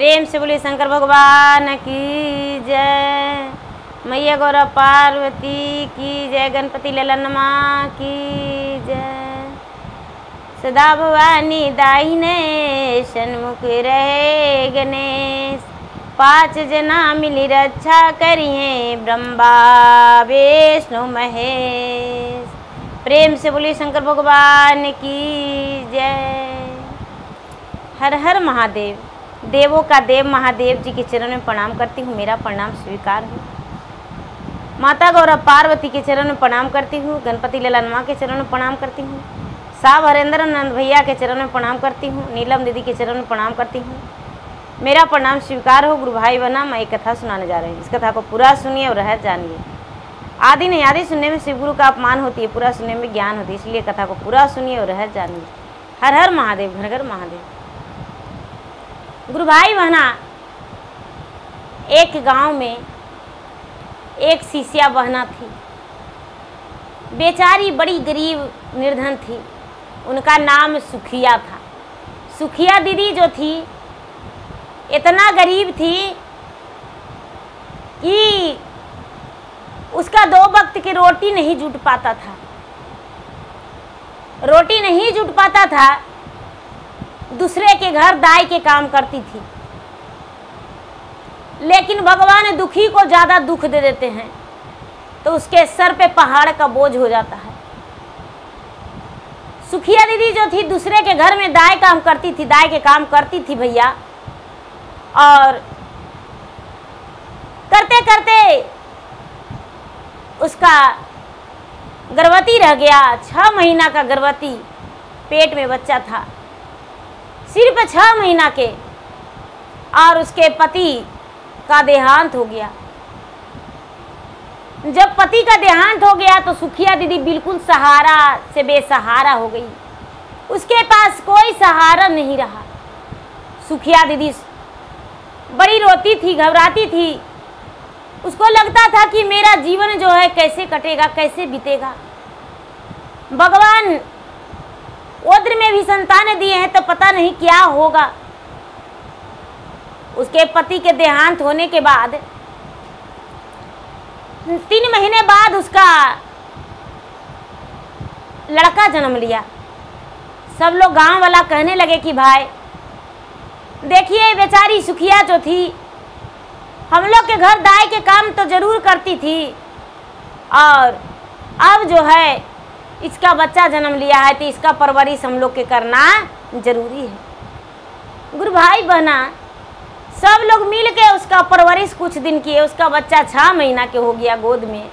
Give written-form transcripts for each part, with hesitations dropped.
प्रेम से बोलिए शंकर भगवान की जय, मैया गौरा पार्वती की जय, गणपति ललनमा की जय। सदा भवानी दाहिने सन्मुख रहे गणेश, 5 जना मिली रक्षा करिए ब्रह्मा विष्णु महेश। प्रेम से बोलिए शंकर भगवान की जय। हर हर महादेव। देवों का देव महादेव जी के चरण में प्रणाम करती हूँ, मेरा प्रणाम स्वीकार हो। माता गौरा पार्वती के चरण में प्रणाम करती हूँ, गणपति ललनमा के चरण में प्रणाम करती हूँ, साहब हरेंद्र नंद भैया के चरण में प्रणाम करती हूँ, नीलम दीदी के चरण में प्रणाम करती हूँ, मेरा प्रणाम स्वीकार हो। गुरु भाई बना, मैं एक कथा सुनाने जा रही हूँ, इस कथा को पूरा सुनिए और रह जानिए। आदि नहीं आदि सुनने में शिव गुरु का अपमान होती है, पूरा सुनने में ज्ञान होती है, इसलिए कथा को पूरा सुनिए और रह जानिए। हर हर महादेव, घर घर महादेव। गुरु भाई बहना, एक गांव में एक शिष्या बहना थी, बेचारी बड़ी गरीब निर्धन थी, उनका नाम सुखिया था। सुखिया दीदी जो थी इतना गरीब थी कि उसका 2 वक्त की रोटी नहीं जुट पाता था, रोटी नहीं जुट पाता था। दूसरे के घर दाई के काम करती थी, लेकिन भगवान दुखी को ज़्यादा दुख दे देते हैं तो उसके सर पे पहाड़ का बोझ हो जाता है। सुखिया दीदी जो थी दूसरे के घर में दाई काम करती थी, दाई के काम करती थी भैया, और करते करते उसका गर्भवती रह गया। 6 महीना का गर्भवती, पेट में बच्चा था, सिर्फ 6 महीना के, और उसके पति का देहांत हो गया। जब पति का देहांत हो गया तो सुखिया दीदी बिल्कुल सहारा से बेसहारा हो गई, उसके पास कोई सहारा नहीं रहा। सुखिया दीदी बड़ी रोती थी, घबराती थी, उसको लगता था कि मेरा जीवन जो है कैसे कटेगा, कैसे बीतेगा। भगवान ओद्र में भी संतान दिए हैं तो पता नहीं क्या होगा। उसके पति के देहांत होने के बाद 3 महीने बाद उसका लड़का जन्म लिया। सब लोग गांव वाला कहने लगे कि भाई देखिए, बेचारी सुखिया जो थी हम लोग के घर दाई के काम तो जरूर करती थी, और अब जो है इसका बच्चा जन्म लिया है तो इसका परवरिश हम लोग के करना जरूरी है। गुरु भाई बहना, सब लोग मिल के उसका परवरिश कुछ दिन किए, उसका बच्चा 6 महीना के हो गया गोद में।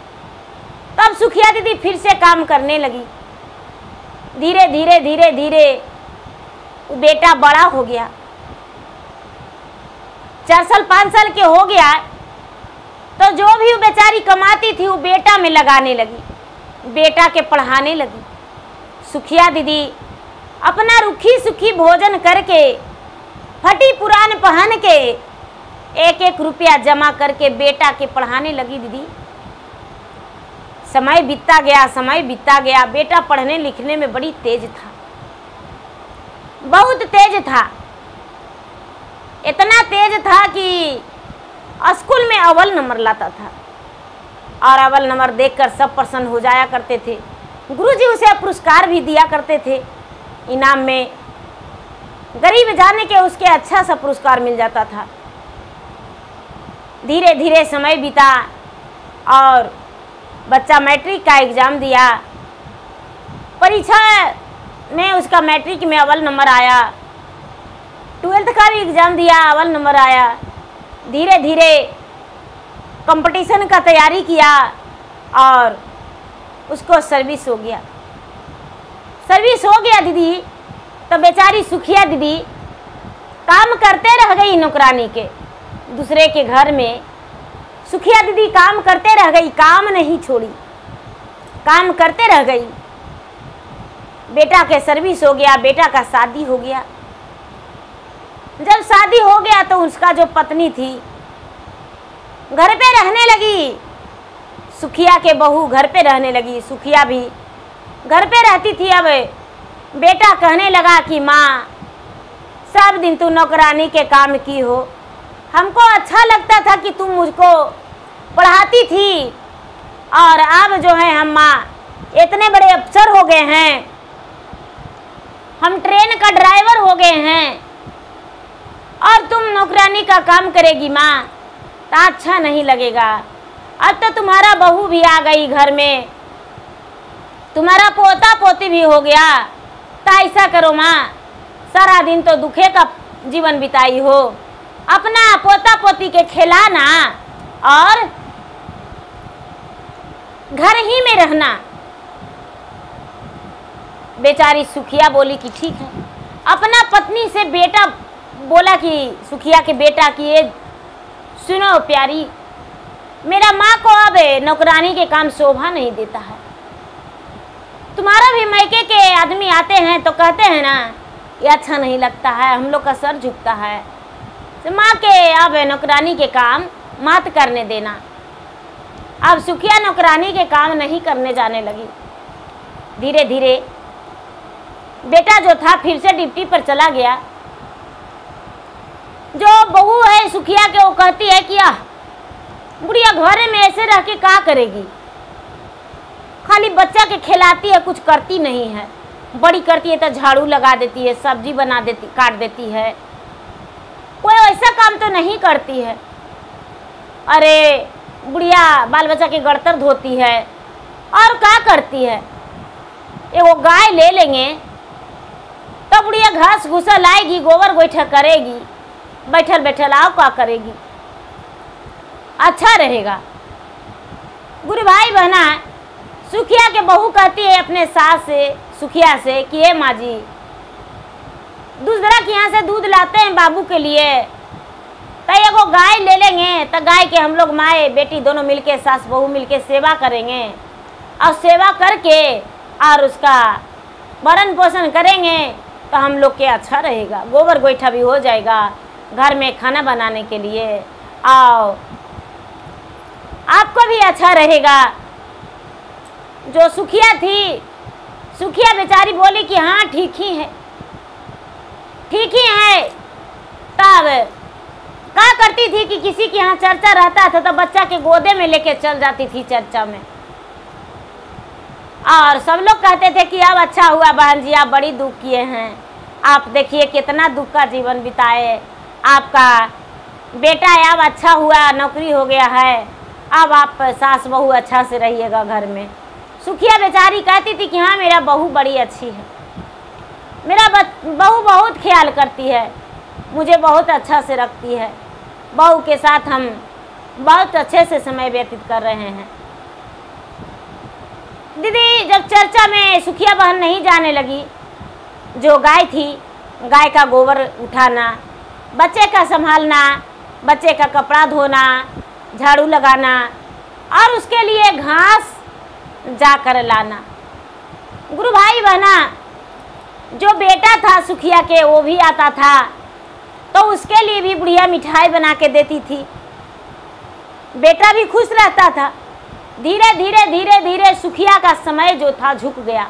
तब सुखिया दीदी फिर से काम करने लगी। धीरे धीरे धीरे धीरे वो बेटा बड़ा हो गया, 4 साल 5 साल के हो गया, तो जो भी वो बेचारी कमाती थी वो बेटा में लगाने लगी, बेटा के पढ़ाने लगी। सुखिया दीदी अपना रुखी सुखी भोजन करके, फटी पुरान पहन के, 1-1 रुपया जमा करके बेटा के पढ़ाने लगी। दीदी समय बीतता गया, समय बीतता गया। बेटा पढ़ने लिखने में बड़ी तेज था, बहुत तेज था, इतना तेज था कि स्कूल में अव्वल नंबर लाता था, और अव्वल नंबर देखकर सब प्रसन्न हो जाया करते थे। गुरुजी उसे पुरस्कार भी दिया करते थे इनाम में, गरीब जाने के उसके अच्छा सा पुरस्कार मिल जाता था। धीरे धीरे समय बीता और बच्चा मैट्रिक का एग्ज़ाम दिया। परीक्षा में उसका मैट्रिक में अव्वल नंबर आया, 12th का भी एग्ज़ाम दिया, अव्वल नंबर आया। धीरे धीरे कंपटीशन का तैयारी किया और उसको सर्विस हो गया। सर्विस हो गया दीदी, तो बेचारी सुखिया दीदी काम करते रह गई नौकरानी के, दूसरे के घर में। सुखिया दीदी काम करते रह गई, काम नहीं छोड़ी, काम करते रह गई। बेटा के सर्विस हो गया, बेटा का शादी हो गया। जब शादी हो गया तो उसका जो पत्नी थी घर पे रहने लगी, सुखिया के बहू घर पे रहने लगी, सुखिया भी घर पे रहती थी। अब बेटा कहने लगा कि माँ सब दिन तू नौकरानी के काम की हो। हमको अच्छा लगता था कि तुम मुझको पढ़ाती थी, और अब जो है हम माँ इतने बड़े अफसर हो गए हैं, हम ट्रेन का ड्राइवर हो गए हैं, और तुम नौकरानी का काम करेगी माँ, तो अच्छा नहीं लगेगा। अब तो तुम्हारा बहू भी आ गई घर में, तुम्हारा पोता पोती भी हो गया, तो ऐसा करो माँ, सारा दिन तो दुखे का जीवन बिताई हो, अपना पोता पोती के खिलाना और घर ही में रहना। बेचारी सुखिया बोली कि ठीक है। अपना पत्नी से बेटा बोला कि सुखिया के बेटा कि ये सुनो प्यारी, मेरा माँ को अब नौकरानी के काम शोभा नहीं देता है। तुम्हारा भी मायके के आदमी आते हैं तो कहते हैं ना ये अच्छा नहीं लगता है, हम लोग का सर झुकता है। तो माँ के अब नौकरानी के काम मत करने देना। अब सुखिया नौकरानी के काम नहीं करने जाने लगी। धीरे धीरे बेटा जो था फिर से ड्यूटी पर चला गया। जो बहू है सुखिया के, वो कहती है कि बुढ़िया घर में ऐसे रह के क्या करेगी, खाली बच्चा के खिलाती है, कुछ करती नहीं है। बड़ी करती है तो झाड़ू लगा देती है, सब्जी बना देती, काट देती है, कोई ऐसा काम तो नहीं करती है। अरे बुढ़िया बाल बच्चा के गड़तर धोती है और क्या करती है। वो गाय ले लेंगे तो बुढ़िया घास घूसा लाएगी, गोबर गोईठा करेगी, बैठल बैठल आओ क्या करेगी, अच्छा रहेगा। गुरु भाई बहना सुखिया के बहू कहती है अपने सास से, सुखिया से कि हे माँ जी, दूसरा के यहाँ से दूध लाते हैं बाबू के लिए, तो एगो गाय ले लेंगे, तो गाय के हम लोग माए बेटी दोनों मिलके, सास बहू मिलके सेवा करेंगे, और सेवा करके और उसका भरण पोषण करेंगे तो हम लोग के अच्छा रहेगा, गोबर गोईठा भी हो जाएगा घर में खाना बनाने के लिए, और आपको भी अच्छा रहेगा। जो सुखिया थी, सुखिया बेचारी बोली कि हाँ ठीक ही है, ठीक ही है। तब क्या करती थी कि किसी के यहाँ चर्चा रहता था तो बच्चा के गोदे में लेके चल जाती थी चर्चा में, और सब लोग कहते थे कि अब अच्छा हुआ बहन जी, आप बड़ी दुख किए हैं, आप देखिए कितना दुख का जीवन बिताए, आपका बेटा है अब अच्छा हुआ, नौकरी हो गया है, अब आप सास बहू अच्छा से रहिएगा घर में। सुखिया बेचारी कहती थी कि हाँ मेरा बहू बड़ी अच्छी है, मेरा बहू बहुत ख्याल करती है, मुझे बहुत अच्छा से रखती है, बहू के साथ हम बहुत अच्छे से समय व्यतीत कर रहे हैं। दीदी जब चर्चा में सुखिया बहन नहीं जाने लगी, जो गाय थी, गाय का गोबर उठाना, बच्चे का संभालना, बच्चे का कपड़ा धोना, झाड़ू लगाना, और उसके लिए घास जाकर लाना। गुरु भाई बहना जो बेटा था सुखिया के, वो भी आता था तो उसके लिए भी बुढ़िया मिठाई बना के देती थी, बेटा भी खुश रहता था। धीरे धीरे धीरे धीरे सुखिया का समय जो था झुक गया,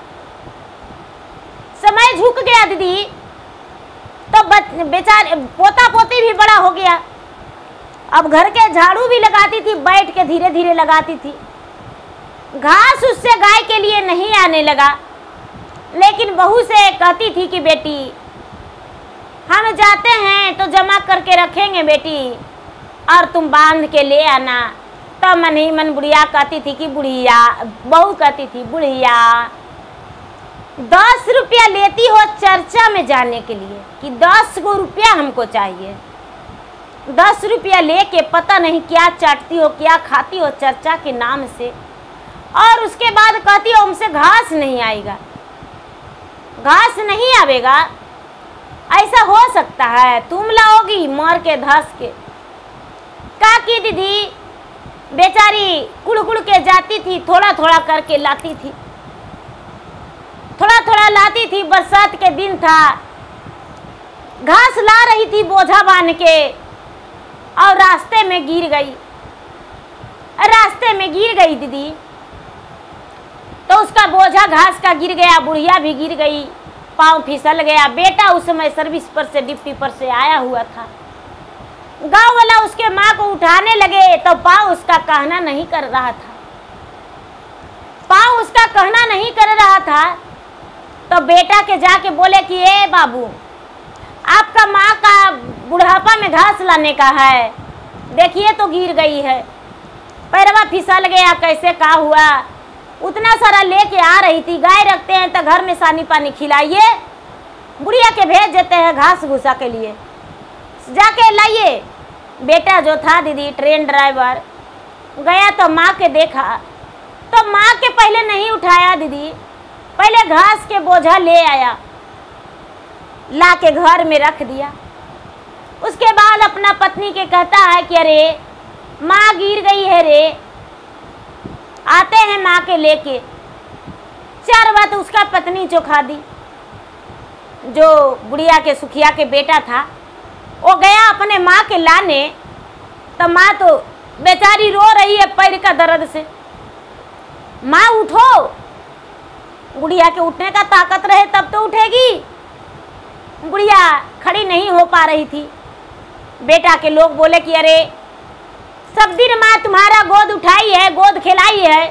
समय झुक गया दीदी। तो बेचारे पोता पोती भी बड़ा हो गया, अब घर के झाड़ू भी लगाती थी, बैठ के धीरे धीरे लगाती थी, घास उससे गाय के लिए नहीं आने लगा। लेकिन बहू से कहती थी कि बेटी हम जाते हैं तो जमा करके रखेंगे बेटी, और तुम बांध के ले आना। तो मन ही मन बुढ़िया कहती थी कि बुढ़िया, बहू कहती थी बुढ़िया 10 रुपया लेती हो चर्चा में जाने के लिए, कि 10 गो रुपया हमको चाहिए, 10 रुपया लेके पता नहीं क्या चाटती हो, क्या खाती हो चर्चा के नाम से, और उसके बाद कहती हो हमसे घास नहीं आएगा, घास नहीं आवेगा, ऐसा हो सकता है, तुम लाओगी मार के धस के। का की दीदी बेचारी कुड़ कुड़ के जाती थी, थोड़ा थोड़ा करके लाती थी, थोड़ा थोड़ा लाती थी। बरसात के दिन था, घास ला रही थी बोझा बांध के, और रास्ते में गिर गई, रास्ते में गिर गई दीदी। तो उसका बोझा घास का गिर गया, बुढ़िया भी गिर गई, पाँव फिसल गया। बेटा उस समय सर्विस पर से, डिप्टी पर से आया हुआ था। गांव वाला उसके माँ को उठाने लगे तो पाँव उसका कहना नहीं कर रहा था। पाँव उसका कहना नहीं कर रहा था तो बेटा के जाके बोले कि ए बाबू, आपका माँ का बुढ़ापा में घास लाने का है, देखिए तो गिर गई है, पैरवा फिसल गया, कैसे का हुआ। उतना सारा लेके आ रही थी, गाय रखते हैं तो घर में सानी पानी खिलाइए, बुढ़िया के भेज देते हैं घास भूसा के लिए, जाके लाइए। बेटा जो था दीदी ट्रेन ड्राइवर, गया तो माँ के देखा तो माँ के पहले नहीं उठाया दीदी, पहले घास के बोझा ले आया, ला के घर में रख दिया। उसके बाद अपना पत्नी के कहता है कि अरे माँ गिर गई है रे, आते हैं माँ के लेके। 4 बात उसका पत्नी चौखा दी, जो बुढ़िया के सुखिया के बेटा था, वो गया अपने माँ के लाने, तो माँ तो बेचारी रो रही है पैर का दर्द से। माँ उठो, बुढ़िया के उठने का ताकत रहे तब तो उठेगी। बुढ़िया खड़ी नहीं हो पा रही थी। बेटा के लोग बोले कि अरे सब दिन माँ तुम्हारा गोद उठाई है, गोद खिलाई है,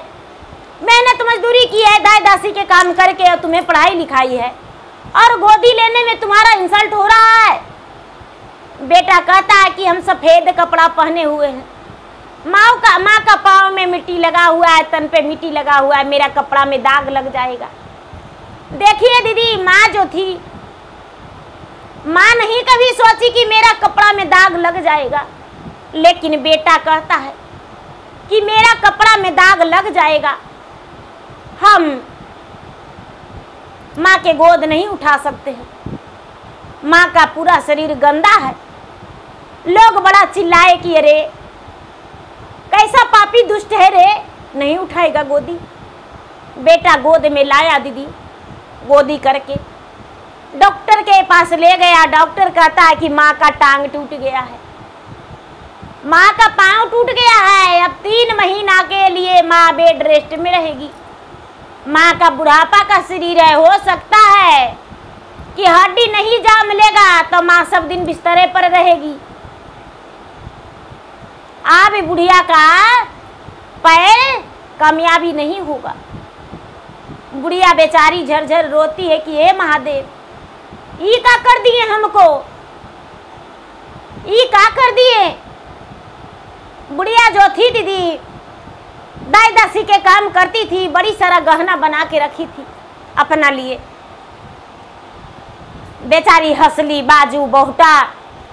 मेहनत मजदूरी की है, दाई दासी के काम करके, और तुम्हें पढ़ाई लिखाई है, और गोदी लेने में तुम्हारा इंसल्ट हो रहा है। बेटा कहता है कि हम सफ़ेद कपड़ा पहने हुए हैं, माँ का पाँव में मिट्टी लगा हुआ है, तन पे मिट्टी लगा हुआ है, मेरा कपड़ा में दाग लग जाएगा। देखिए दीदी, माँ जो थी, माँ नहीं कभी सोची कि मेरा कपड़ा में दाग लग जाएगा, लेकिन बेटा कहता है कि मेरा कपड़ा में दाग लग जाएगा, हम माँ के गोद नहीं उठा सकते हैं, माँ का पूरा शरीर गंदा है। लोग बड़ा चिल्लाए कि अरे कैसा पापी दुष्ट है रे, नहीं उठाएगा गोदी। बेटा गोद में लाया दीदी, गोदी करके डॉक्टर के पास ले गया। डॉक्टर कहता है कि माँ का टांग टूट गया है, माँ का पाँव टूट गया है, अब 3 महीना के लिए माँ बेड रेस्ट में रहेगी। माँ का बुढ़ापा का शरीर है, हो सकता है कि हड्डी नहीं जाम लेगा तो माँ सब दिन बिस्तरे पर रहेगी। अब बुढ़िया का पैर कामयाबी नहीं होगा। बुढ़िया बेचारी झरझर रोती है कि हे महादेव, ये क्या कर दिए हमको, ये क्या कर दिए। बुढ़िया जो थी दीदी, दाई दासी के काम करती थी, बड़ी सारा गहना बना के रखी थी अपना लिए। बेचारी हंसली, बाजू, बहुटा,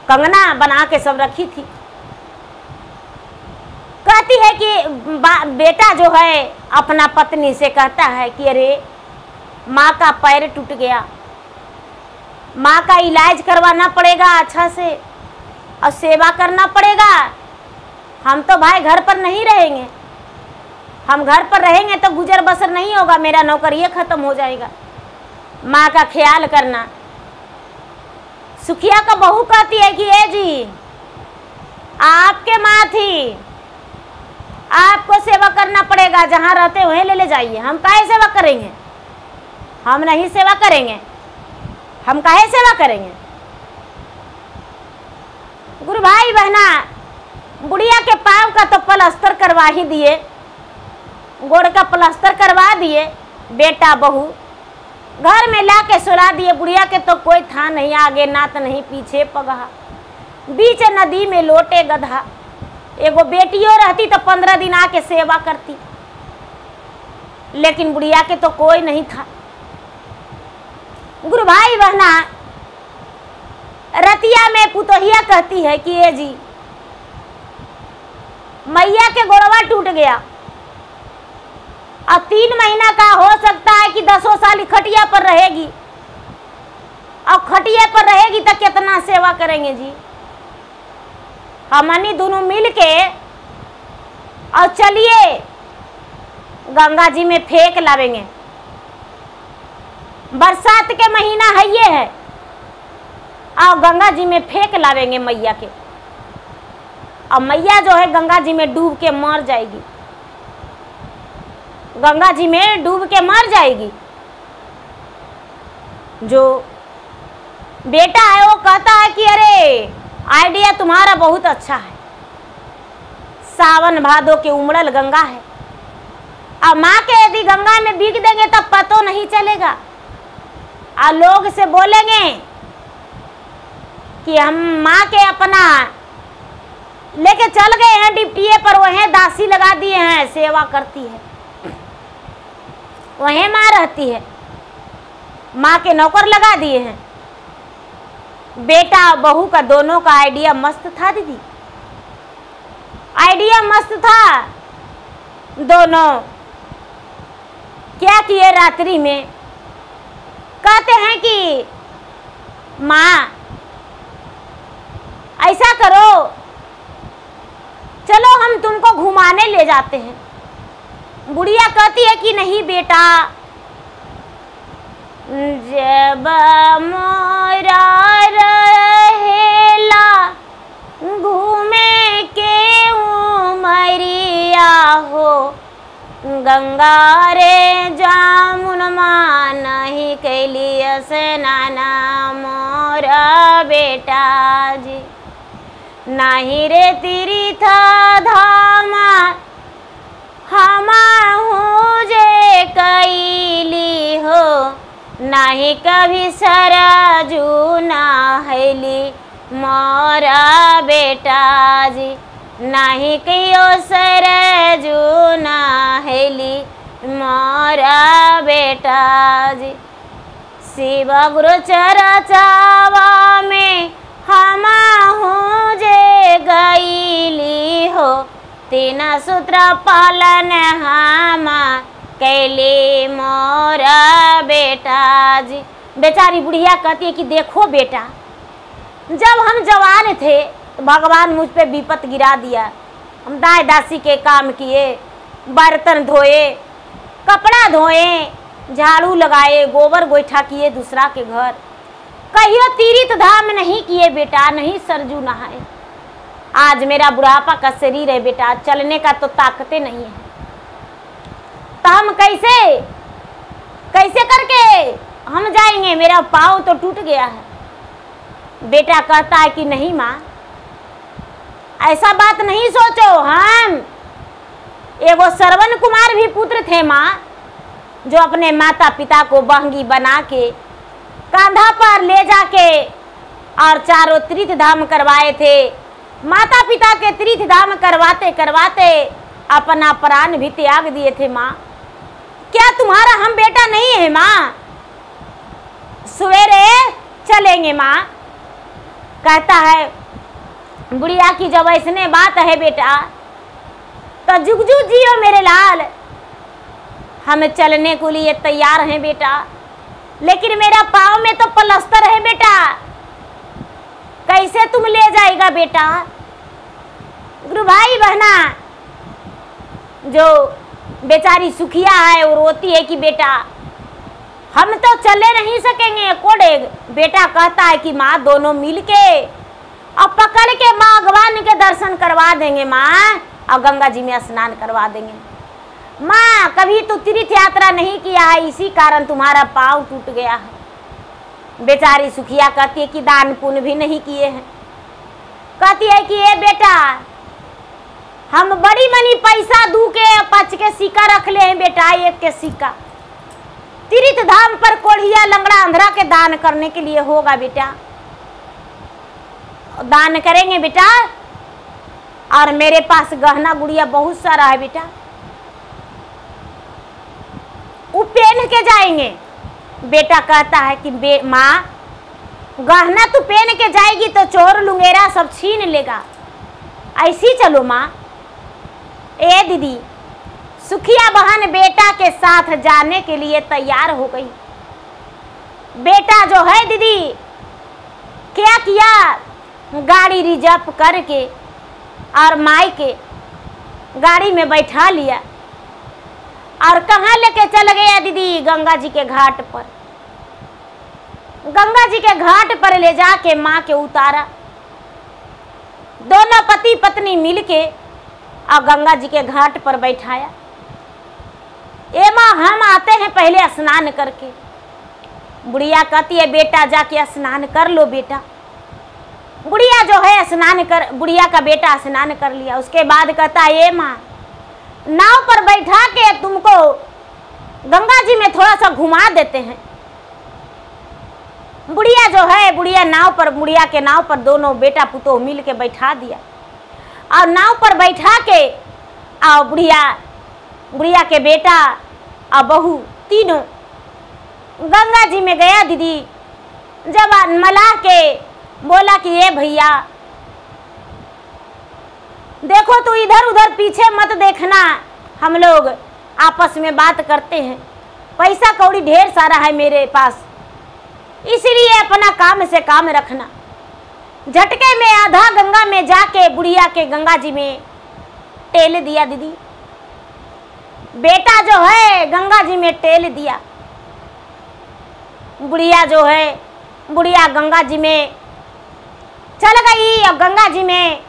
कंगना बना के सब रखी थी। कहती है कि बेटा जो है अपना पत्नी से कहता है कि अरे माँ का पैर टूट गया, माँ का इलाज करवाना पड़ेगा अच्छा से, और सेवा करना पड़ेगा। हम तो भाई घर पर नहीं रहेंगे, हम घर पर रहेंगे तो गुजर बसर नहीं होगा, मेरा नौकरी खत्म हो जाएगा, माँ का ख्याल करना। सुखिया का बहू कहती है कि ए जी, आपके माँ थी, आपको सेवा करना पड़ेगा, जहाँ रहते हैं वहीं ले जाइए, हम काहे सेवा करेंगे, हम नहीं सेवा करेंगे, हम काहे सेवा करेंगे। गुरु भाई बहना, बुढ़िया के पाँव का तो प्लास्टर करवा ही दिए, गोड़ का प्लास्टर करवा दिए। बेटा बहू घर में ला के सुला दिए। बुढ़िया के तो कोई था नहीं, आगे नात नहीं पीछे पगहा, बीच नदी में लोटे गधा। एगो बेटियों रहती तो 15 दिन आके सेवा करती, लेकिन बुढ़िया के तो कोई नहीं था। गुरु भाई बहना, रतिया में पुतोहिया कहती है कि ए जी, मैया के गोड़वा टूट गया, अब 3 महीना का हो सकता है कि 10 साल खटिया पर रहेगी, और खटिया पर रहेगी तो कितना सेवा करेंगे जी। हमनी दोनों मिल के और चलिए गंगा जी में फेंक लावेंगे, बरसात के महीना है ये है, और गंगा जी में फेंक लावेंगे मैया के, और मैया जो है गंगा जी में डूब के मर जाएगी, गंगा जी में डूब के मर जाएगी। जो बेटा है वो कहता है कि अरे आइडिया तुम्हारा बहुत अच्छा है, सावन भादो के उमड़ल गंगा है, अब माँ के यदि गंगा में भीग देंगे तब पतो नहीं चलेगा और लोग से बोलेंगे कि हम माँ के अपना लेके चल गए हैं डिप्टिये पर, वहीं दासी लगा दिए हैं, सेवा करती है, वहीं माँ रहती है, माँ के नौकर लगा दिए हैं। बेटा बहू का दोनों का आइडिया मस्त था दीदी, आइडिया मस्त था। दोनों क्या किए रात्रि में, कहते हैं कि माँ ऐसा करो, चलो हम तुमको घुमाने ले जाते हैं। बुढ़िया कहती है कि नहीं बेटा, जब मोरा रहेला घूमे के उमरिया हो, गंगा रे जामुनमा नहीं कैली स्नाना मोरा बेटा जी, नहीं रे तीर्थ धामा हमाहू जे कैली हो, नहीं कभी सरजू नहैली मोरा बेटा जी, नहीं कहियो सरजू नहैली मोरा बेटा जी। शिव गुरु चरचावा में हमाहू जे गईली हो, तीन सूत्र पालन हम कैली मोरा बेटा जी। बेचारी बुढ़िया कहती है कि देखो बेटा, जब हम जवान थे तो भगवान मुझ पे विपत गिरा दिया, हम दाई दासी के काम किए, बर्तन धोए, कपड़ा धोए, झाड़ू लगाए, गोबर गोईठा किए दूसरा के घर, कहियो तीर्थ धाम नहीं किए बेटा, नहीं सरजू नहाए। आज मेरा बुढ़ापा का शरीर है बेटा, चलने का तो ताकतें नहीं है, तो हम कैसे कैसे करके हम जाएंगे, मेरा पाँव तो टूट गया है। बेटा कहता है कि नहीं माँ, ऐसा बात नहीं सोचो, हम एगो श्रवण कुमार भी पुत्र थे माँ, जो अपने माता पिता को बहंगी बना के कांधा पर ले जाके और चारों तीर्थ धाम करवाए थे। माता पिता के तीर्थ धाम करवाते करवाते अपना प्राण भी त्याग दिए थे माँ। क्या तुम्हारा हम बेटा नहीं है माँ? सवेरे चलेंगे माँ। कहता है बुढ़िया की जब ऐसने बात है बेटा तो जुगजू जियो मेरे लाल, हम चलने को लिए तैयार हैं बेटा, लेकिन मेरा पाँव में तो प्लास्टर है बेटा, कैसे तुम ले जाएगा बेटा? गुरु भाई बहना जो बेचारी सुखिया है वो रोती है कि बेटा हम तो चले नहीं सकेंगे कोड़े। बेटा कहता है कि माँ दोनों मिलके और पकड़ के माँ भगवान के दर्शन करवा देंगे माँ, और गंगा जी में स्नान करवा देंगे। माँ कभी तो तीर्थ यात्रा नहीं किया है, इसी कारण तुम्हारा पाँव टूट गया है। बेचारी सुखिया कहती है कि दान पुण्य भी नहीं किए हैं। कहती है कि ये बेटा हम बड़ी मनी पैसा दू के 5 के सिक्का रख ले हैं बेटा, 1 के सिक्का तीर्थ धाम पर कोढ़िया लंगड़ा अंधरा के दान करने के लिए होगा बेटा, दान करेंगे बेटा। और मेरे पास गहना गुड़िया बहुत सारा है बेटा, वो पहन के जाएंगे। बेटा कहता है कि माँ गहना तू पहन के जाएगी तो चोर लुंगेरा सब छीन लेगा, ऐसी चलो माँ। ए दीदी, सुखिया बहन बेटा के साथ जाने के लिए तैयार हो गई। बेटा जो है दीदी क्या किया, गाड़ी रिजर्व करके और माई के गाड़ी में बैठा लिया और कहाँ लेके चल गया दीदी, गंगा जी के घाट पर। गंगा जी के घाट पर ले जाके माँ के उतारा। दोनों पति पत्नी मिलके और गंगा जी के घाट पर बैठाया। ए माँ हम आते हैं पहले स्नान करके, बुढ़िया कहती है बेटा जाके स्नान कर लो बेटा। बुढ़िया जो है बुढ़िया का बेटा स्नान कर लिया। उसके बाद कहता है ये माँ, नाव पर बैठा के तुमको गंगा जी में थोड़ा सा घुमा देते हैं। बुढ़िया जो है बुढ़िया के नाव पर दोनों बेटा पुतोह मिल के बैठा दिया और नाव पर बैठा के और बुढ़िया के बेटा और बहू तीनों गंगा जी में गया। दीदी जब मलाह के बोला कि ये भैया देखो तू इधर उधर पीछे मत देखना, हम लोग आपस में बात करते हैं, पैसा कौड़ी ढेर सारा है मेरे पास, इसलिए अपना काम से काम रखना। झटके में आधा गंगा में जाके बुढ़िया के गंगा जी में टेल दिया। दीदी बेटा जो है गंगा जी में टेल दिया। बुढ़िया गंगा जी में चल गई और गंगा जी में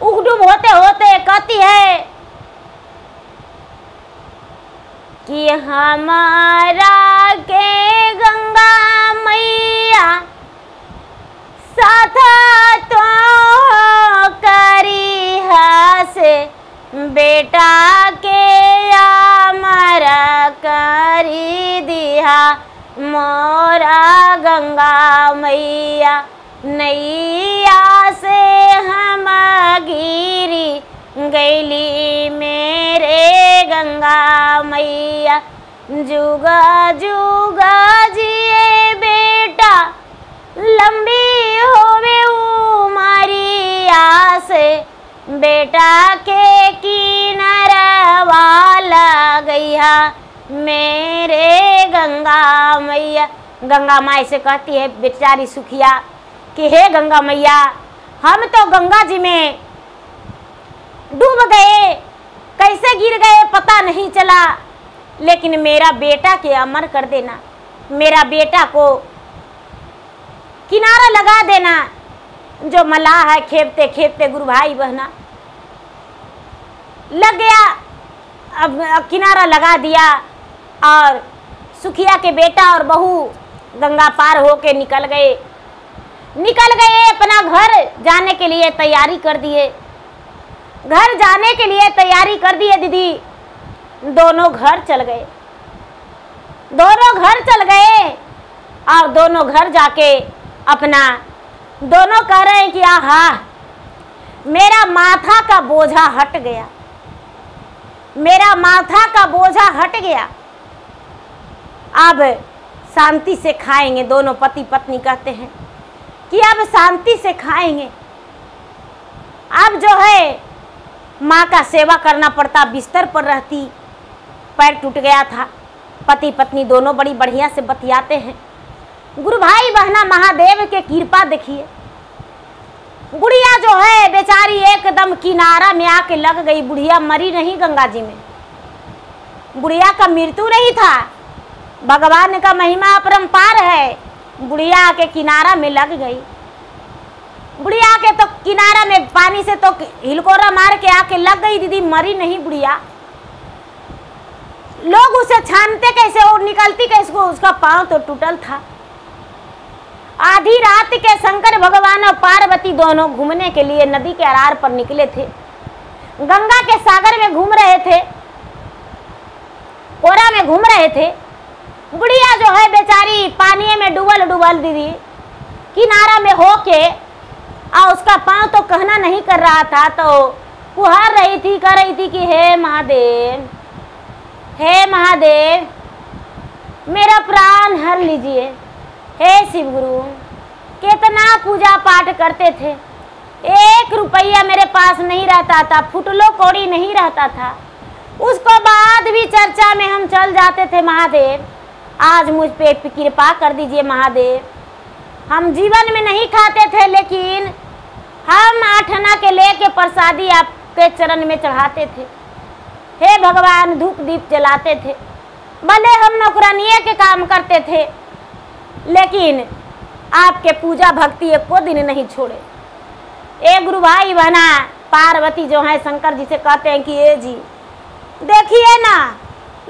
उगडूब होते होते कहती है कि हमारा के गंगा मैया साथ तो करी हस बेटा के अमरा करी दिया मोरा गंगा मैया नैया से हम गिरी गैली मेरे गंगा मैया। जुगा जुगा जिए बेटा लंबी होवे उमरिया से बेटा के किनारवा लगैया मेरे गंगा मैया। गंगा माई से कहती है बेचारी सुखिया कि हे गंगा मैया, हम तो गंगा जी में डूब गए, कैसे गिर गए पता नहीं चला, लेकिन मेरा बेटा के अमर कर देना, मेरा बेटा को किनारा लगा देना। जो मलाह है खेपते खेपते गुरु भाई बहना लग गया, अब किनारा लगा दिया और सुखिया के बेटा और बहू गंगा पार होके निकल गए अपना घर जाने के लिए तैयारी कर दिए। घर जाने के लिए तैयारी कर दिए। दीदी दोनों घर चल गए और दोनों घर जाके अपना दोनों कह रहे हैं कि आहा मेरा माथा का बोझा हट गया, मेरा माथा का बोझा हट गया, अब शांति से खाएंगे। दोनों पति पत्नी कहते हैं कि अब शांति से खाएंगे। अब जो है माँ का सेवा करना पड़ता, बिस्तर पर रहती, पैर टूट गया था। पति पत्नी दोनों बड़ी बढ़िया से बतियाते हैं। गुरु भाई बहना महादेव के कृपा देखिए, बुढ़िया जो है बेचारी एकदम किनारा में आके लग गई। बुढ़िया मरी नहीं गंगा जी में, बुढ़िया का मृत्यु नहीं था, भगवान का महिमा अपरंपार है। बुढ़िया आके किनारा में लग गई। बुढ़िया आके तो किनारा में पानी से तो हिलकोरा मार के आके लग गई। दीदी मरी नहीं बुढ़िया। लोग उसे छानते कैसे और निकलती कैसे, उसका पांव तो टूटल था। आधी रात के शंकर भगवान और पार्वती दोनों घूमने के लिए नदी के अरार पर निकले थे, गंगा के सागर में घूम रहे थे, कोरा में घूम रहे थे। बुढ़िया जो है बेचारी पानी में डूबल दीदी किनारा में होके, और उसका पांव तो कहना नहीं कर रहा था, तो पुहार रही थी, कह रही थी कि हे महादेव, हे महादेव मेरा प्राण हर लीजिए, हे शिव गुरु। कितना पूजा पाठ करते थे, 1 रुपया मेरे पास नहीं रहता था, फुटलो कौड़ी नहीं रहता था, उसको बाद भी चर्चा में हम चल जाते थे। महादेव आज मुझ पे कृपा कर दीजिए महादेव। हम जीवन में नहीं खाते थे, लेकिन हम 8 आना के लेके प्रसादी आपके चरण में चढ़ाते थे। हे भगवान धूप दीप जलाते थे, भले हम नौकरानिये के काम करते थे, लेकिन आपके पूजा भक्ति एको दिन नहीं छोड़े। ए गुरु भाई बहना पार्वती जो है शंकर जी से कहते हैं कि ये जी देखिए ना,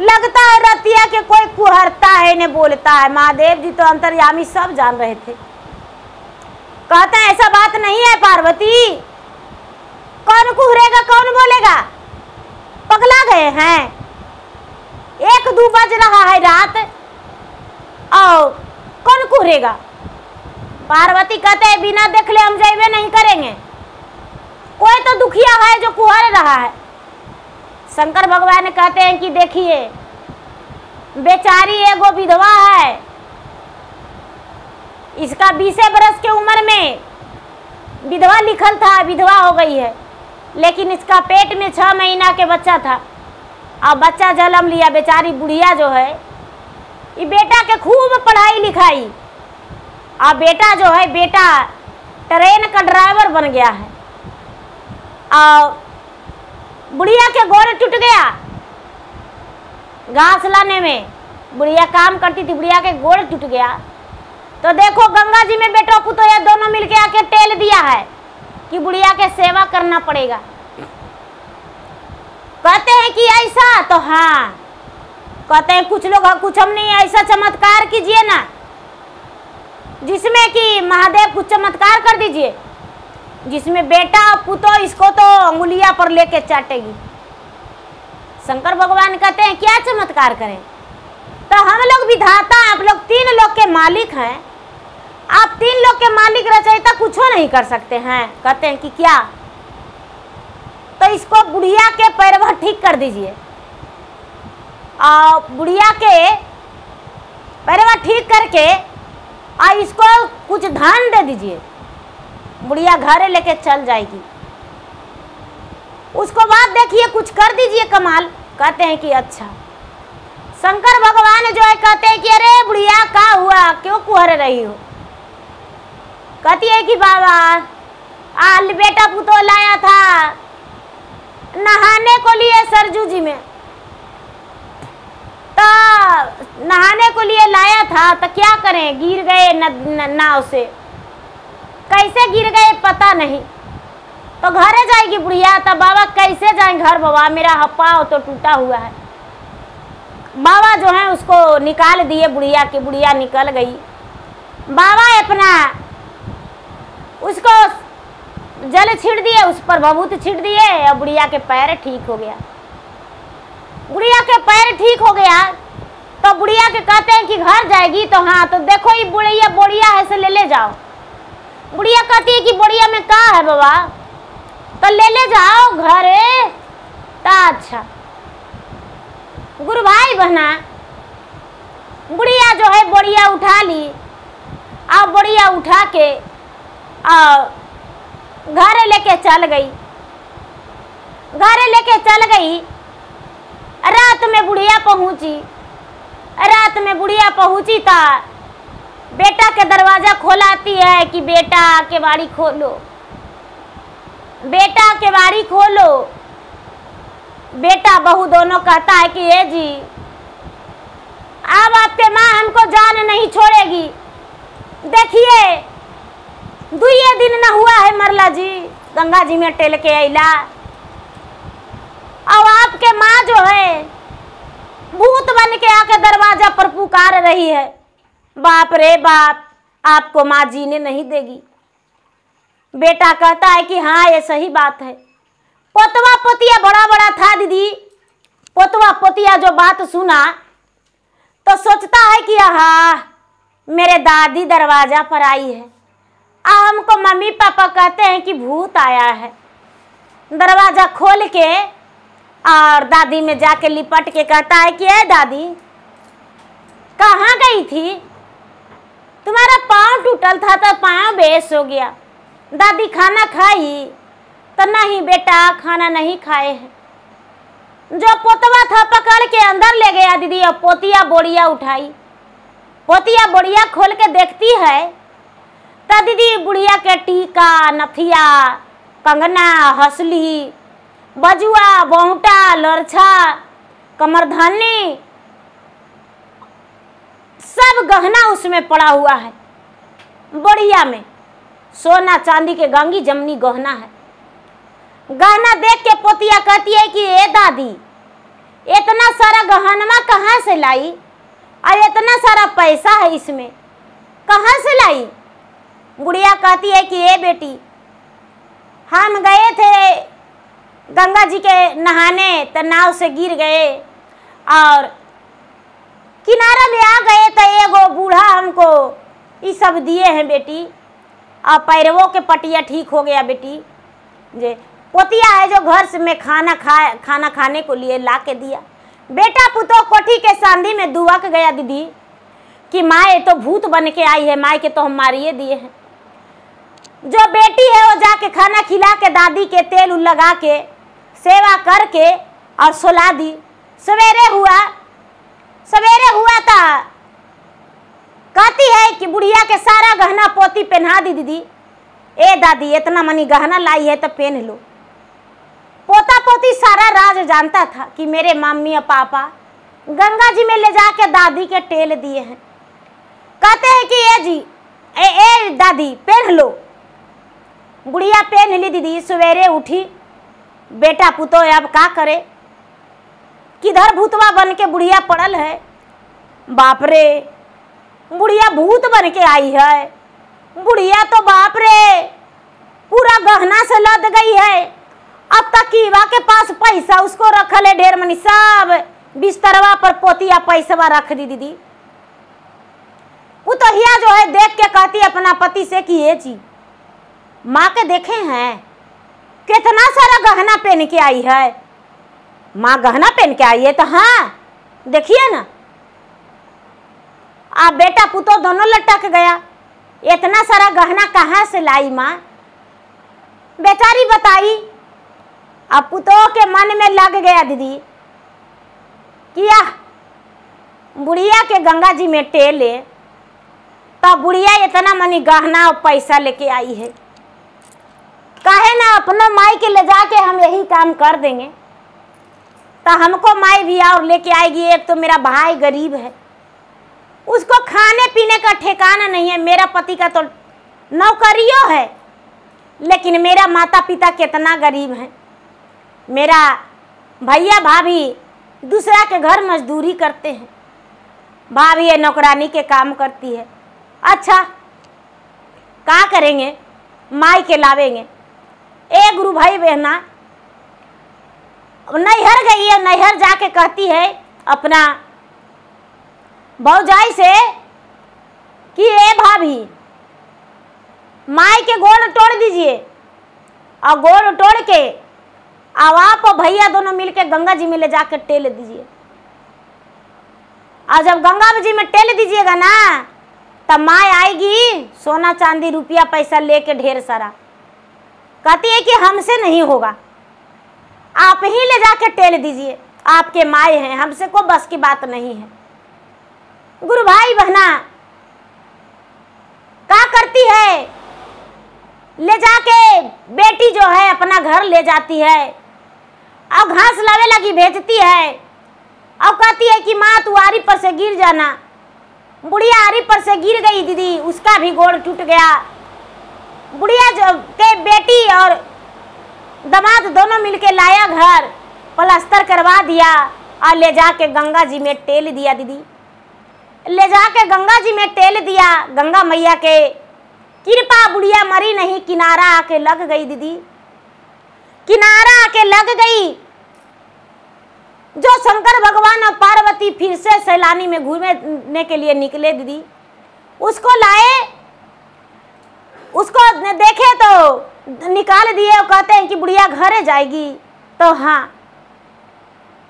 लगता है रतिया के कोई कुहरता है ने बोलता है। महादेव जी तो अंतर्यामी सब जान रहे थे। कहते हैं ऐसा बात नहीं है पार्वती, कौन कुहरेगा कौन बोलेगा, पगला गए हैं। 1-2 बज रहा है रात और कौन कुहरेगा। पार्वती कहते हैं बिना देखले हम जाइबे नहीं करेंगे, कोई तो दुखिया है जो कुहर रहा है। शंकर भगवान कहते हैं कि देखिए बेचारी एगो विधवा है, इसका 20 बरस के उम्र में विधवा लिखल था, विधवा हो गई है, लेकिन इसका पेट में 6 महीना के बच्चा था। अब बच्चा जन्म लिया, बेचारी बुढ़िया जो है ये बेटा के खूब पढ़ाई लिखाई, अब बेटा जो है बेटा ट्रेन का ड्राइवर बन गया है। और बुढ़िया के गोड़ टूट गया, घास लाने में बुढ़िया काम करती थी, बुढ़िया के गोड़ टूट गया। तो देखो गंगा जी में बेटा पुतोया दोनों मिलके आके टेल दिया है कि बुढ़िया के सेवा करना पड़ेगा। कहते हैं कि ऐसा, तो हाँ कहते हैं कुछ लोग कुछ हम नहीं, ऐसा चमत्कार कीजिए ना जिसमें कि महादेव कुछ चमत्कार कर दीजिए जिसमें बेटा पुतो इसको तो अंगुलिया पर लेके चाटेगी। शंकर भगवान कहते हैं क्या चमत्कार करें। तो हम लोग विधाता, आप लोग 3 लोग के मालिक हैं, आप 3 लोग के मालिक रचयिता कुछ नहीं कर सकते हैं। कहते हैं कि क्या, तो इसको बुढ़िया के पैरवा ठीक कर दीजिए और बुढ़िया के पैरवा ठीक करके और इसको कुछ धन दे दीजिए, बुढ़िया घरे लेके चल जाएगी। उसको बाद देखिए कुछ कर दीजिए कमाल। कहते हैं कि अच्छा। शंकर भगवान जो है कहते हैं कि अरे बुढ़िया क्या हुआ, क्यों कुहर रही हो। कहती है कि बाबा आल बेटा पुतो लाया था नहाने को लिए सरजू जी में, तो नहाने को लिए लाया था, तो क्या करें गिर गए नाव से, कैसे गिर गए पता नहीं। तो घरे जाएगी बुढ़िया, तो बाबा कैसे जाए घर, बाबा मेरा पाँव तो टूटा हुआ है। बाबा जो है उसको निकाल दिए बुढ़िया की, बुढ़िया निकल गई। बाबा अपना उसको जल छिड़ दिए, उस पर भभूत छिड़ दिए और बुढ़िया के पैर ठीक हो गया। बुढ़िया के पैर ठीक हो गया तो बुढ़िया के कहते हैं कि घर जाएगी, तो हाँ तो देखो ये बुढ़िया बोड़िया है से ले जाओ। बुढ़िया कहती है कि बोड़िया में क्या है बाबा, तो ले जाओ घरे। तो अच्छा गुरु भाई बहना बुढ़िया जो है बोड़िया उठा ली और बोड़िया उठा के घरे लेके चल गई। घरे लेके चल गई, रात में बुढ़िया पहुंची। रात में बुढ़िया पहुंची था, बेटा के दरवाजा खोलाती है कि बेटा केवाड़ी खोलो, बेटा केवाड़ी खोलो। बेटा बहू दोनों कहता है कि ये जी अब आपके माँ हमको जान नहीं छोड़ेगी। देखिए 2 दिन न हुआ है मरला जी, गंगा जी में टेल के अला। अब आपके माँ जो है भूत बन के आके दरवाजा पर पुकार रही है, बाप रे बाप आपको माँ जीने नहीं देगी। बेटा कहता है कि हाँ ये सही बात है। पोतवा पोतिया बड़ा बड़ा था दीदी, पोतवा पोतिया जो बात सुना तो सोचता है कि हाँ मेरे दादी दरवाजा पर आई है। हमको मम्मी पापा कहते हैं कि भूत आया है। दरवाजा खोल के और दादी में जाके लिपट के कहता है कि ए दादी कहाँ गई थी, तुम्हारा पाँव टूटल था तो पाँव बेस हो गया। दादी खाना खाई तो नहीं बेटा खाना नहीं खाए हैं। जो पोतवा था पकड़ के अंदर ले गया दीदी और पोतिया बोड़िया उठाई। पोतिया बोड़िया खोल के देखती है तो दीदी बुढ़िया के टीका नथिया कंगना हंसली बजुआ बहुटा लरछा कमरधनी सब गहना उसमें पड़ा हुआ है। बढ़िया में सोना चांदी के गंगी जमनी गहना है। गहना देख के पोतिया कहती है कि ए दादी इतना सारा गहनवा कहाँ से लाई, और इतना सारा पैसा है इसमें, कहाँ से लाई? बुढ़िया कहती है कि ए बेटी, हम गए थे गंगा जी के नहाने तो नाव से गिर गए और किनारा में आ गए तो एगो बूढ़ा हमको ये सब दिए हैं बेटी, और पैरवों के पटिया ठीक हो गया बेटी। जे पोतिया है जो घर से में खाना खाने को लिए ला के दिया। बेटा पुतो कोठी के सांधी में दुबक गया दीदी कि माँ ये तो भूत बन के आई है, माँ के तो हम मारिए दिए हैं। जो बेटी है वो जाके खाना खिला के दादी के तेल लगा के सेवा करके और सुला दी। सवेरे हुआ था, कहती है कि बुढ़िया के सारा गहना पोती पहना दी दीदी। ए दादी इतना मनी गहना लाई है तो पहन लो। पोता पोती सारा राज जानता था कि मेरे मम्मी और पापा गंगा जी में ले जाके दादी के टेल दिए हैं। कहते हैं कि ए जी ए दादी पहन लो। बुढ़िया पहन ली दीदी। सवेरे उठी, बेटा पुतो अब का करे, किधर भूतवा बन के बुढ़िया पड़ल है। बाप रे, बुढ़िया भूत बन के आई है। बुढ़िया तो बाप रे पूरा गहना से लद गई है। अब तक कीवा के पास पैसा उसको रखल है ढेर मनी, सब बिस्तरवा पर पोतिया पैसा रख दी दीदी। वो तो हिया जो है देख के कहती अपना पति से कि ये जी माँ के देखे हैं कितना सारा गहना पहन के आई है। माँ गहना पहन के आई है तो हाँ देखिए ना, आप बेटा पुतो दोनों लटक गया। इतना सारा गहना कहाँ से लाई माँ? बेचारी बताई। अब पुतो के मन में लग गया दीदी कि यह बुढ़िया के गंगा जी में टेले तब बुढ़िया इतना मनी गहना और पैसा लेके आई है। काहे ना अपना माई के ले जाके हम यही काम कर देंगे तो हमको माई भी और लेके आएगी। एक तो मेरा भाई गरीब है, उसको खाने पीने का ठिकाना नहीं है। मेरा पति का तो नौकरियों है, लेकिन मेरा माता पिता कितना गरीब है। मेरा भैया भाभी दूसरा के घर मजदूरी करते हैं, भाभी ये नौकरानी के काम करती है। अच्छा क्या करेंगे, माई के लावेंगे। एक गुरु भाई बहना नैहर गई है, नैहर जाके कहती है अपना भौजाई से कि ए भाभी माई के गोड़ तोड़ दीजिए, और गोड़ तोड़ के अब आप और भैया दोनों मिलके गंगा जी में ले जाकर टेल दीजिए। और जब गंगा जी में टेल दीजिएगा ना तब माँ आएगी सोना चांदी रुपया पैसा लेके ढेर सारा। कहती है कि हमसे नहीं होगा, आप ही ले जाके टेल दीजिए, आपके माए हैं, हमसे को बस की बात नहीं है। गुरु भाई बहना क्या करती है, ले जाके बेटी जो है अपना घर ले जाती है और घास लावे लगी भेजती है और कहती है कि माँ तू आरी पर से गिर जाना। बुढ़िया आरी पर से गिर गई दीदी, उसका भी गोड़ टूट गया। बुढ़िया जो के बेटी और दामाद दोनों मिलके लाया घर, प्लास्टर करवा दिया और ले जाके गंगा जी में टेल दिया दीदी। ले जाके गंगा जी में टेल दिया। गंगा मैया के कृपा, बुढ़िया मरी नहीं, किनारा आके लग गई दीदी, किनारा आके लग गई। जो शंकर भगवान और पार्वती फिर से सैलानी में घूमने के लिए निकले दीदी, उसको लाए, उसको देखे तो निकाल दिए और कहते हैं कि बुढ़िया घरे जाएगी। तो हाँ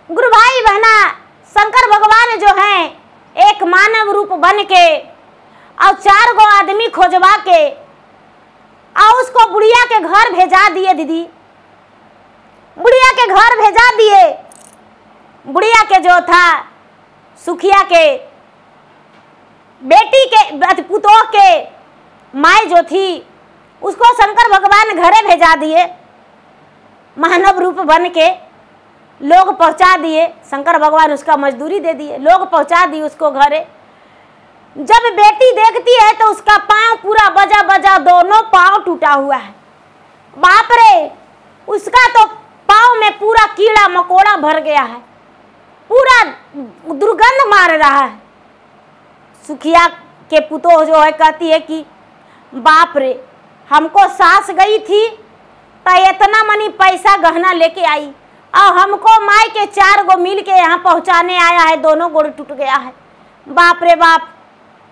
गुरु भाई बहना, शंकर भगवान जो हैं एक मानव रूप बन के और 4 गो आदमी खोजवा के और उसको बुढ़िया के घर भेजा दिए दीदी। बुढ़िया के घर भेजा दिए। बुढ़िया के जो था सुखिया के बेटी के पुतोह के माई जो थी उसको शंकर भगवान घरे भेजा दिए। मानव रूप बन के लोग पहुंचा दिए। शंकर भगवान उसका मजदूरी दे दिए, लोग पहुंचा दिए उसको घरे। जब बेटी देखती है तो उसका पांव पूरा बजा बजा, दोनों पांव टूटा हुआ है। बाप रे, उसका तो पांव में पूरा कीड़ा मकोड़ा भर गया है। पूरा दुर्गंध मार रहा है। सुखिया के पुतोह जो है कहती है कि बाप रे, हमको सास गई थी तो इतना मनी पैसा गहना लेके आई और हमको माई के 4 गो मिल के यहाँ पहुँचाने आया है, दोनों गोड़ टूट गया है। बाप रे बाप,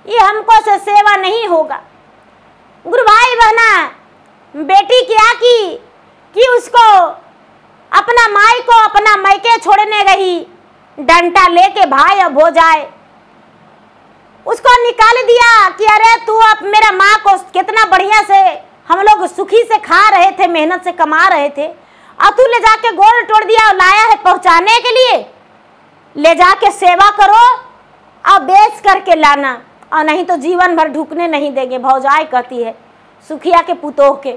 ये हमको से सेवा नहीं होगा। गुरु भाई बहना, बेटी क्या की कि उसको अपना माई को अपना मैके छोड़ने गई, डंडा लेके भाई अब हो जाए, उसको निकाल दिया कि अरे तू अब मेरा माँ को कितना बढ़िया से हम लोग सुखी से खा रहे थे, मेहनत से कमा रहे थे, और तू ले जाके गोड़ तोड़ दिया और लाया है पहुँचाने के लिए। ले जाके सेवा करो और बेच करके लाना, और नहीं तो जीवन भर ढुकने नहीं देंगे। भौजाई कहती है सुखिया के पुतोह के,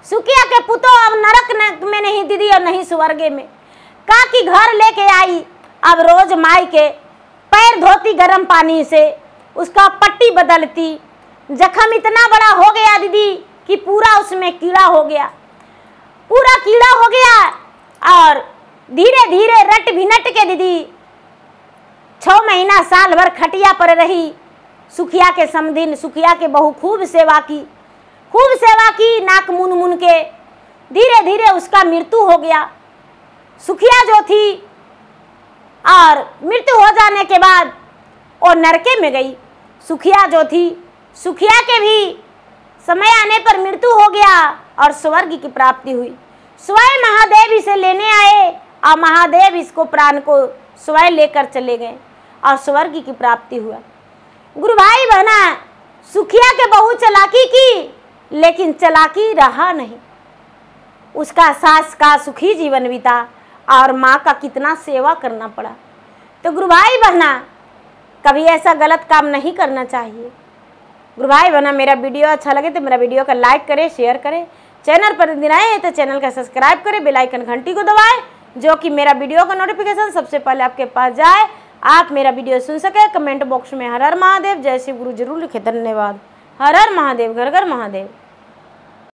सुखिया के पुतोह अब नरक में नहीं दीदी और नहीं स्वर्गे में। का कि घर लेके आई, अब रोज माई के पैर धोती गर्म पानी से, उसका पट्टी बदलती। जख्म इतना बड़ा हो गया दीदी कि पूरा उसमें कीड़ा हो गया, पूरा कीड़ा हो गया। और धीरे धीरे रट भिनट के दीदी 6 महीना साल भर खटिया पर रही। सुखिया के समधिन सुखिया के बहू खूब सेवा की, नाक मुन मुन के। धीरे धीरे उसका मृत्यु हो गया। सुखिया जो थी, और मृत्यु हो जाने के बाद वो नरके में गई। सुखिया जो थी, सुखिया के भी समय आने पर मृत्यु हो गया और स्वर्ग की प्राप्ति हुई। स्वयं महादेव इसे लेने आए और महादेव इसको प्राण को स्वयं लेकर चले गए और स्वर्ग की प्राप्ति हुआ। गुरु भाई बहना, सुखिया के बहू चालाकी की, लेकिन चालाकी रहा नहीं। उसका सास का सुखी जीवन बीता और माँ का कितना सेवा करना पड़ा। तो गुरु भाई बहना, कभी ऐसा गलत काम नहीं करना चाहिए। गुरु भाई बहना, मेरा वीडियो अच्छा लगे तो मेरा वीडियो का लाइक करें, शेयर करें। चैनल पर दिन आए हैं तो चैनल का सब्सक्राइब करें, बेल आइकन घंटी को दबाएं, जो कि मेरा वीडियो का नोटिफिकेशन सबसे पहले आपके पास जाए, आप मेरा वीडियो सुन सके। कमेंट बॉक्स में हर हर महादेव, जय शिव गुरु जरूर लिखे। धन्यवाद। हर हर महादेव, घर घर महादेव।